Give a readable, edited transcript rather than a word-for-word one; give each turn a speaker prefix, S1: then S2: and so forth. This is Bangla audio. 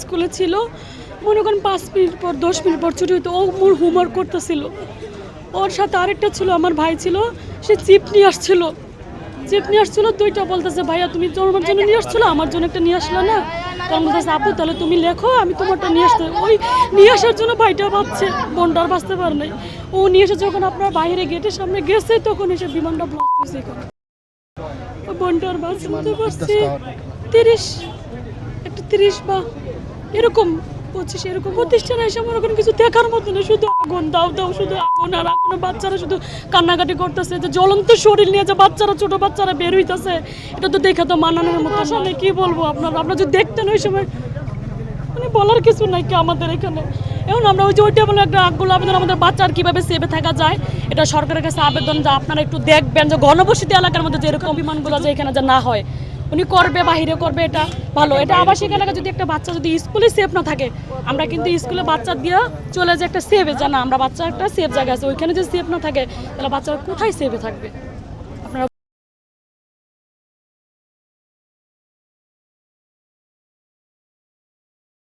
S1: স্কুলে ছিল, মনে করেন 5 মিনিট পর 10 মিনিট পর ছুটি হতো, ও মোর হোমওয়ার্ক করতেছিল। ওর সাথে আরেকটা ছিল, আমার ভাই ছিল, সে চিপ নিয়ে আসছিল, দুইটা বলতেছে ভাইয়া তুমি তোমার জন্য নিয়ে আসছিল, আমার জন্য একটা নিয়ে আসলো না। তখন বলতেছে আপু তাহলে তুমি লেখো, আমি তোমারটা নিয়ে আসতে। ওই নিয়ে আসার জন্য ভাইটা বাঁচছে, বোনটা আর বাঁচতে পারে নাই। ও নিয়ে এসে যখন আপনার বাইরে গেটের সামনে গেছে তখন এসে বিমানটা ব্লাস্ট হয়েছে। বোনটা আর বাঁচতে পারছে 30 বা এরকম 25 এরকম প্রতিষ্ঠানে এসে মনে করেন কিছু দেখার মতো না, শুধু আগুন দাও দাও, শুধু আগুন আর আগুনে বাচ্চারা শুধু কান্নাকাটি করতেছে, যে জ্বলন্ত শরীর নিয়ে যে বাচ্চারা ছোট বাচ্চারা বের হইতেছে, এটা তো দেখে তো মানানোর মতো। আসলে কি বলবো আপনারা যদি দেখতেন ওই সময়, মানে বলার কিছু নাই কি আমাদের এখানে। এখন আমরা ওই যে ওইটা বলে একটা আগুলো আবেদন, আমাদের বাচ্চার কীভাবে সেভে থাকা যায় এটা সরকারের কাছে আবেদন, যে আপনারা একটু দেখবেন যে ঘনবসতি এলাকার মধ্যে যেরকম বিমানগুলো যে এখানে যা না হয়, উনি করবে বাহিরে করবে, এটা ভালো। এটা আবাসিক এলাকা যদি একটা বাচ্চা যদি স্কুলে সেফ না থাকে, আমরা কিন্তু স্কুলে বাচ্চা দিয়ে চলে যে একটা সেভে জানা, আমরা বাচ্চা একটা সেফ জায়গা আছে, ওইখানে যদি সেফ না থাকে তাহলে বাচ্চারা কোথায় সেভে থাকবে?